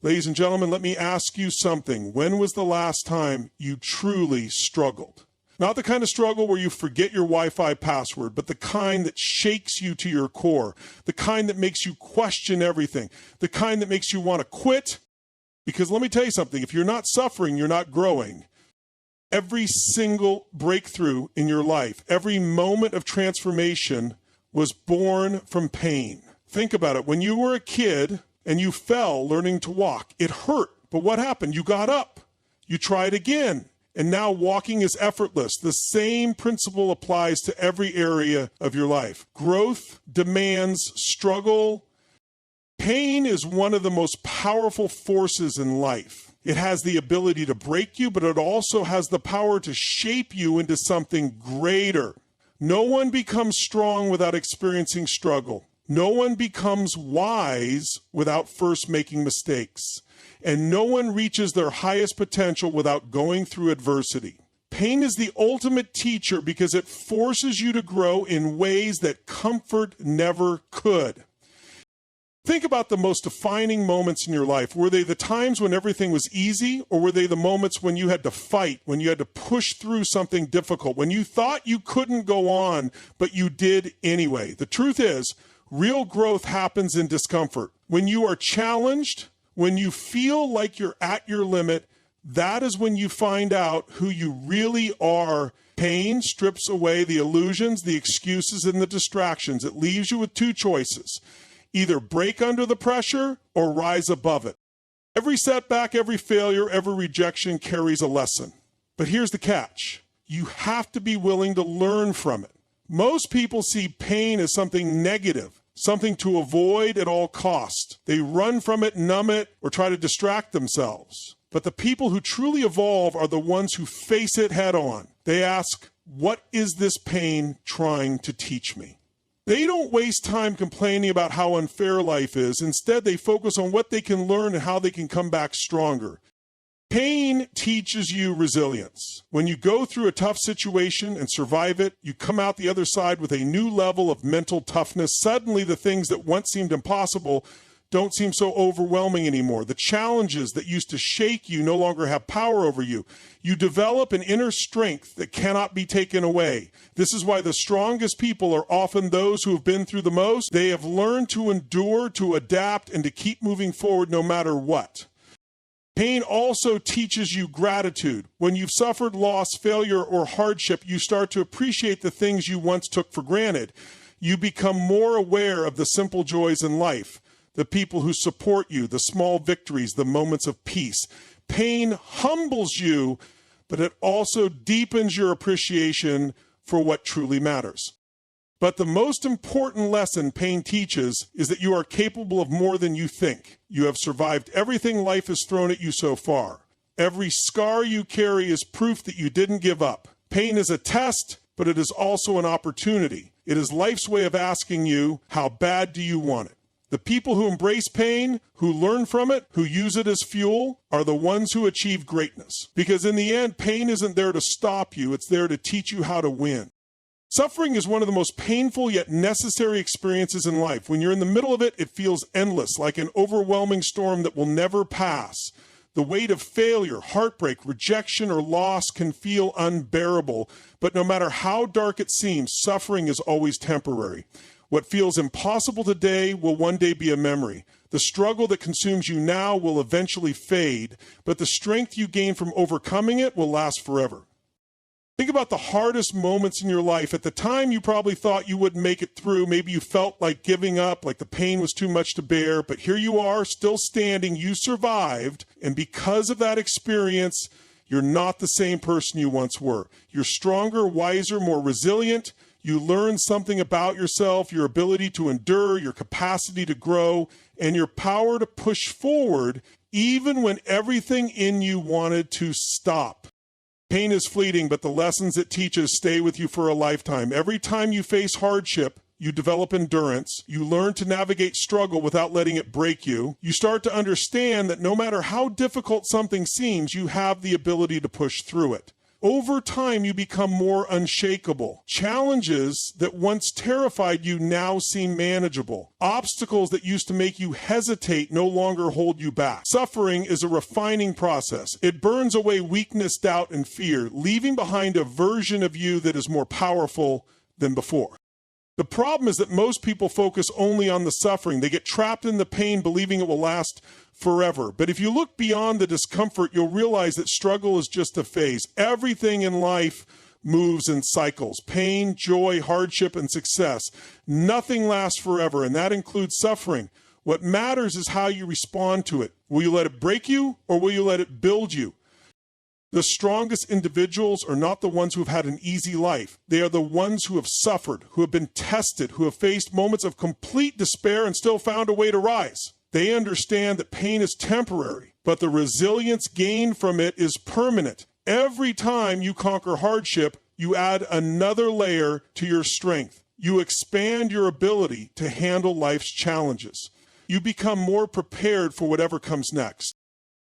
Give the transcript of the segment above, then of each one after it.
Ladies and gentlemen, let me ask you something. When was the last time you truly struggled? Not the kind of struggle where you forget your Wi-Fi password, but the kind that shakes you to your core, the kind that makes you question everything, the kind that makes you want to quit. Because let me tell you something, if you're not suffering, you're not growing. Every single breakthrough in your life, every moment of transformation was born from pain. Think about it. When you were a kid and you fell learning to walk, it hurt. But what happened? You got up. You tried again. And now walking is effortless. The same principle applies to every area of your life. Growth demands struggle. Pain is one of the most powerful forces in life. It has the ability to break you, but it also has the power to shape you into something greater. No one becomes strong without experiencing struggle. No one becomes wise without first making mistakes. And no one reaches their highest potential without going through adversity. Pain is the ultimate teacher because it forces you to grow in ways that comfort never could. Think about the most defining moments in your life. Were they the times when everything was easy, or were they the moments when you had to fight, when you had to push through something difficult, when you thought you couldn't go on, but you did anyway? The truth is, real growth happens in discomfort. When you are challenged, when you feel like you're at your limit, that is when you find out who you really are. Pain strips away the illusions, the excuses, and the distractions. It leaves you with two choices. Either break under the pressure or rise above it. Every setback, every failure, every rejection carries a lesson. But here's the catch. You have to be willing to learn from it. Most people see pain as something negative, something to avoid at all costs. They run from it, numb it, or try to distract themselves. But the people who truly evolve are the ones who face it head on. They ask, what is this pain trying to teach me? They don't waste time complaining about how unfair life is. Instead, they focus on what they can learn and how they can come back stronger. Pain teaches you resilience. When you go through a tough situation and survive it, you come out the other side with a new level of mental toughness. Suddenly, the things that once seemed impossible don't seem so overwhelming anymore. The challenges that used to shake you no longer have power over you. You develop an inner strength that cannot be taken away. This is why the strongest people are often those who have been through the most. They have learned to endure, to adapt, and to keep moving forward no matter what. Pain also teaches you gratitude. When you've suffered loss, failure, or hardship, you start to appreciate the things you once took for granted. You become more aware of the simple joys in life, the people who support you, the small victories, the moments of peace. Pain humbles you, but it also deepens your appreciation for what truly matters. But the most important lesson pain teaches is that you are capable of more than you think. You have survived everything life has thrown at you so far. Every scar you carry is proof that you didn't give up. Pain is a test, but it is also an opportunity. It is life's way of asking you, how bad do you want it? The people who embrace pain, who learn from it, who use it as fuel, are the ones who achieve greatness. Because in the end, pain isn't there to stop you, it's there to teach you how to win. Suffering is one of the most painful yet necessary experiences in life. When you're in the middle of it, it feels endless, like an overwhelming storm that will never pass. The weight of failure, heartbreak, rejection, or loss can feel unbearable. But no matter how dark it seems, suffering is always temporary. What feels impossible today will one day be a memory. The struggle that consumes you now will eventually fade, but the strength you gain from overcoming it will last forever. Think about the hardest moments in your life. At the time, you probably thought you wouldn't make it through. Maybe you felt like giving up, like the pain was too much to bear, but here you are, still standing. You survived, and because of that experience, you're not the same person you once were. You're stronger, wiser, more resilient. You learn something about yourself, your ability to endure, your capacity to grow, and your power to push forward even when everything in you wanted to stop. Pain is fleeting, but the lessons it teaches stay with you for a lifetime. Every time you face hardship, you develop endurance. You learn to navigate struggle without letting it break you. You start to understand that no matter how difficult something seems, you have the ability to push through it. Over time, you become more unshakable. Challenges that once terrified you now seem manageable. Obstacles that used to make you hesitate no longer hold you back. Suffering is a refining process. It burns away weakness, doubt, and fear, leaving behind a version of you that is more powerful than before. The problem is that most people focus only on the suffering. They get trapped in the pain, believing it will last forever. But if you look beyond the discomfort, you'll realize that struggle is just a phase. Everything in life moves in cycles. Pain, joy, hardship, and success. Nothing lasts forever, and that includes suffering. What matters is how you respond to it. Will you let it break you, or will you let it build you? The strongest individuals are not the ones who have had an easy life. They are the ones who have suffered, who have been tested, who have faced moments of complete despair and still found a way to rise. They understand that pain is temporary, but the resilience gained from it is permanent. Every time you conquer hardship, you add another layer to your strength. You expand your ability to handle life's challenges. You become more prepared for whatever comes next.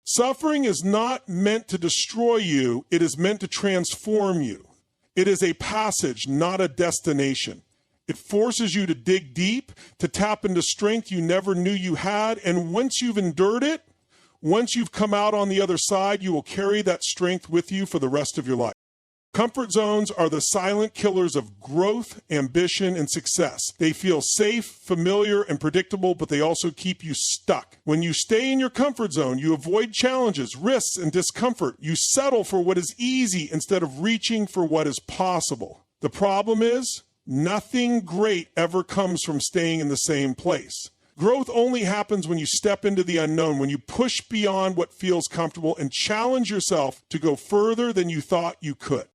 Suffering is not meant to destroy you, it is meant to transform you. It is a passage, not a destination. It forces you to dig deep, to tap into strength you never knew you had, and once you've endured it, once you've come out on the other side, you will carry that strength with you for the rest of your life. Comfort zones are the silent killers of growth, ambition, and success. They feel safe, familiar, and predictable, but they also keep you stuck. When you stay in your comfort zone, you avoid challenges, risks, and discomfort. You settle for what is easy instead of reaching for what is possible. The problem is, nothing great ever comes from staying in the same place. Growth only happens when you step into the unknown, when you push beyond what feels comfortable and challenge yourself to go further than you thought you could.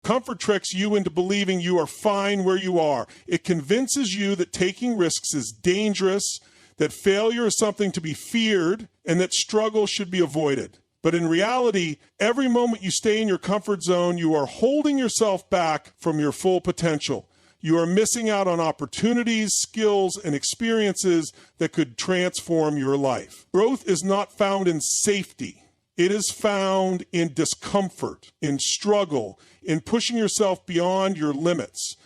Comfort tricks you into believing you are fine where you are. It convinces you that taking risks is dangerous, that failure is something to be feared, and that struggle should be avoided. But in reality, every moment you stay in your comfort zone, you are holding yourself back from your full potential. You are missing out on opportunities, skills, and experiences that could transform your life. Growth is not found in safety. It is found in discomfort, in struggle, in pushing yourself beyond your limits.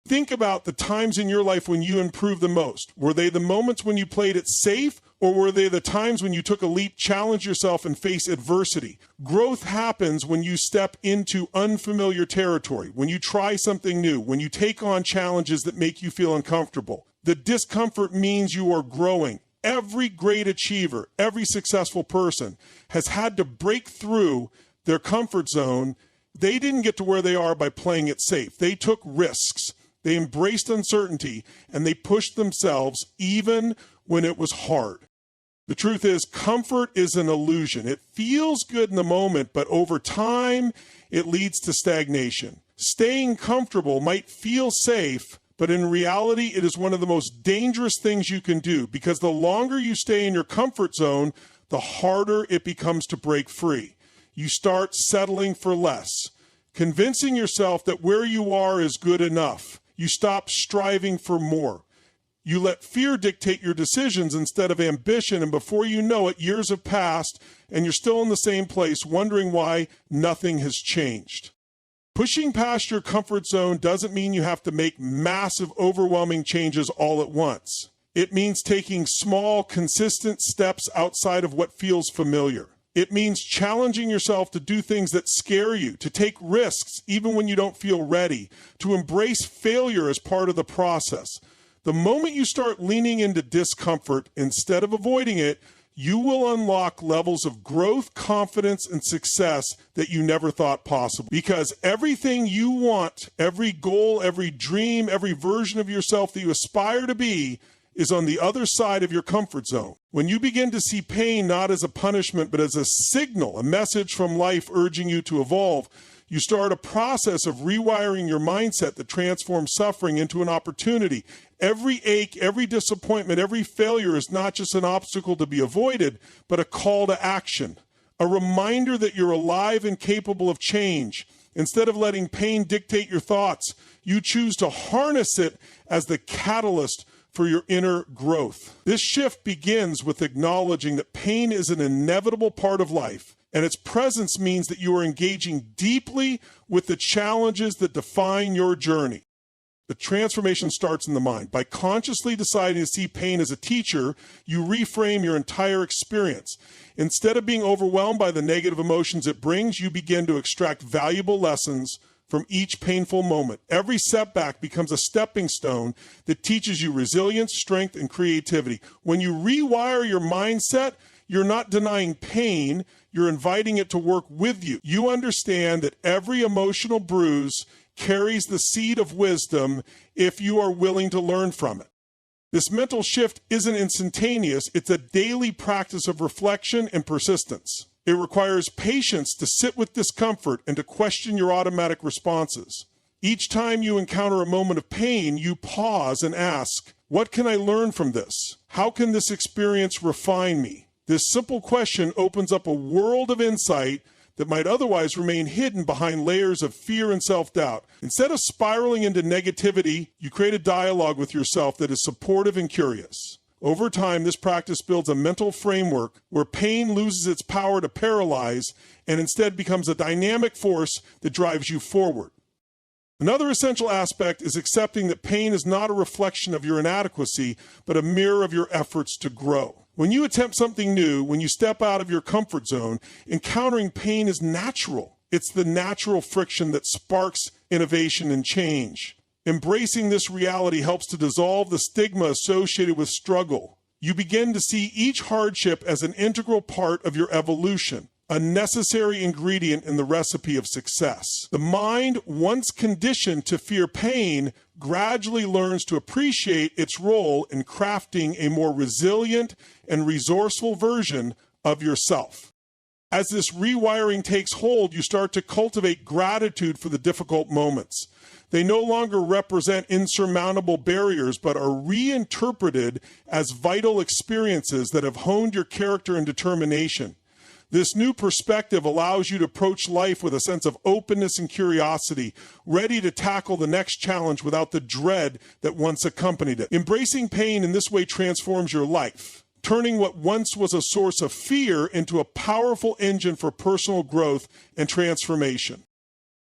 Think about the times in your life when you improved the most. Were they the moments when you played it safe, or were they the times when you took a leap, challenged yourself, and faced adversity? Growth happens when you step into unfamiliar territory, when you try something new, when you take on challenges that make you feel uncomfortable. The discomfort means you are growing. Every great achiever, every successful person has had to break through their comfort zone. They didn't get to where they are by playing it safe. They took risks. They embraced uncertainty, and they pushed themselves even when it was hard. The truth is, comfort is an illusion. It feels good in the moment, but over time, it leads to stagnation. Staying comfortable might feel safe, but in reality, it is one of the most dangerous things you can do, because the longer you stay in your comfort zone, the harder it becomes to break free. You start settling for less, convincing yourself that where you are is good enough. You stop striving for more. You let fear dictate your decisions instead of ambition, and before you know it, years have passed, and you're still in the same place, wondering why nothing has changed. Pushing past your comfort zone doesn't mean you have to make massive, overwhelming changes all at once. It means taking small, consistent steps outside of what feels familiar. It means challenging yourself to do things that scare you, to take risks even when you don't feel ready, to embrace failure as part of the process. The moment you start leaning into discomfort instead of avoiding it, you will unlock levels of growth, confidence, and success that you never thought possible. Because everything you want, every goal, every dream, every version of yourself that you aspire to be is on the other side of your comfort zone. When you begin to see pain not as a punishment, but as a signal, a message from life urging you to evolve, you start a process of rewiring your mindset that transforms suffering into an opportunity. Every ache, every disappointment, every failure is not just an obstacle to be avoided, but a call to action, a reminder that you're alive and capable of change. Instead of letting pain dictate your thoughts, you choose to harness it as the catalyst for your inner growth. This shift begins with acknowledging that pain is an inevitable part of life, And its presence means that you are engaging deeply with the challenges that define your journey. The transformation starts in the mind. By consciously deciding to see pain as a teacher, you reframe your entire experience. Instead of being overwhelmed by the negative emotions it brings, you begin to extract valuable lessons from each painful moment. Every setback becomes a stepping stone that teaches you resilience, strength, and creativity. When you rewire your mindset, you're not denying pain, you're inviting it to work with you. You understand that every emotional bruise carries the seed of wisdom if you are willing to learn from it. This mental shift isn't instantaneous, it's a daily practice of reflection and persistence. It requires patience to sit with discomfort and to question your automatic responses. Each time you encounter a moment of pain, you pause and ask, what can I learn from this? How can this experience refine me? This simple question opens up a world of insight that might otherwise remain hidden behind layers of fear and self-doubt. Instead of spiraling into negativity, you create a dialogue with yourself that is supportive and curious. Over time, this practice builds a mental framework where pain loses its power to paralyze and instead becomes a dynamic force that drives you forward. Another essential aspect is accepting that pain is not a reflection of your inadequacy, but a mirror of your efforts to grow. When you attempt something new, when you step out of your comfort zone, encountering pain is natural. It's the natural friction that sparks innovation and change. Embracing this reality helps to dissolve the stigma associated with struggle. You begin to see each hardship as an integral part of your evolution, a necessary ingredient in the recipe of success. The mind, once conditioned to fear pain, gradually learns to appreciate its role in crafting a more resilient and resourceful version of yourself. As this rewiring takes hold, you start to cultivate gratitude for the difficult moments. They no longer represent insurmountable barriers, but are reinterpreted as vital experiences that have honed your character and determination. This new perspective allows you to approach life with a sense of openness and curiosity, ready to tackle the next challenge without the dread that once accompanied it. Embracing pain in this way transforms your life, turning what once was a source of fear into a powerful engine for personal growth and transformation.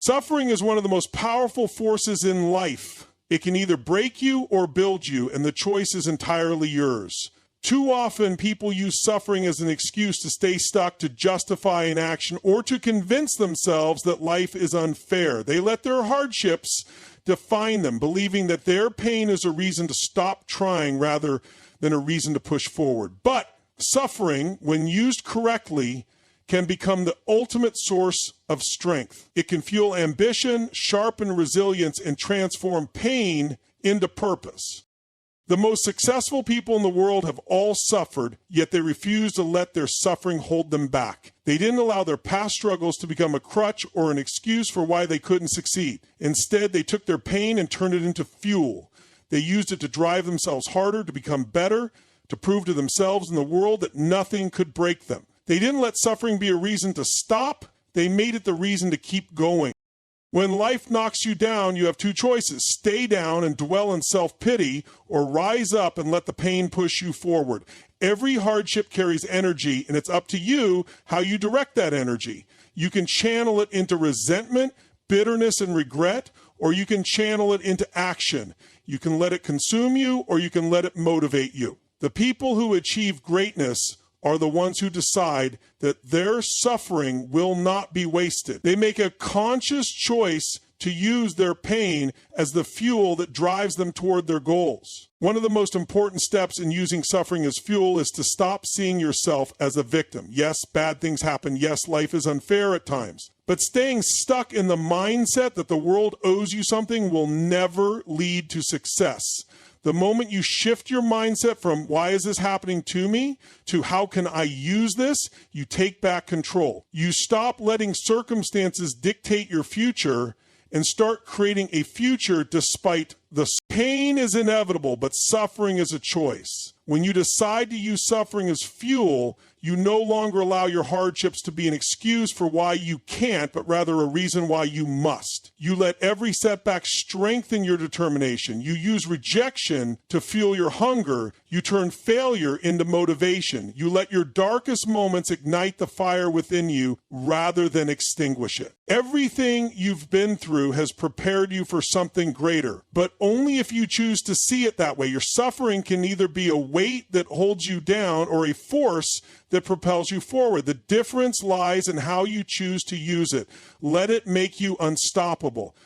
Suffering is one of the most powerful forces in life. It can either break you or build you, and the choice is entirely yours. Too often, people use suffering as an excuse to stay stuck, to justify inaction, or to convince themselves that life is unfair. They let their hardships define them, believing that their pain is a reason to stop trying rather than a reason to push forward. But suffering, when used correctly, can become the ultimate source of strength. It can fuel ambition, sharpen resilience, and transform pain into purpose. The most successful people in the world have all suffered, yet they refuse to let their suffering hold them back. They didn't allow their past struggles to become a crutch or an excuse for why they couldn't succeed. Instead, they took their pain and turned it into fuel. They used it to drive themselves harder, to become better, to prove to themselves and the world that nothing could break them. They didn't let suffering be a reason to stop. They made it the reason to keep going. When life knocks you down, you have two choices: stay down and dwell in self-pity, or rise up and let the pain push you forward. Every hardship carries energy, and it's up to you how you direct that energy. You can channel it into resentment, bitterness, and regret, or you can channel it into action. You can let it consume you, or you can let it motivate you. The people who achieve greatness are the ones who decide that their suffering will not be wasted. They make a conscious choice to use their pain as the fuel that drives them toward their goals. One of the most important steps in using suffering as fuel is to stop seeing yourself as a victim. Yes, bad things happen. Yes, life is unfair at times. But staying stuck in the mindset that the world owes you something will never lead to success. The moment you shift your mindset from why is this happening to me to how can I use this, you take back control. You stop letting circumstances dictate your future and start creating a future despite the pain is inevitable, but suffering is a choice. When you decide to use suffering as fuel, you no longer allow your hardships to be an excuse for why you can't, but rather a reason why you must. You let every setback strengthen your determination. You use rejection to fuel your hunger. You turn failure into motivation. You let your darkest moments ignite the fire within you rather than extinguish it. Everything you've been through has prepared you for something greater, but only if you choose to see it that way. Your suffering can either be a weight that holds you down or a force that propels you forward. The difference lies in how you choose to use it. Let it make you unstoppable.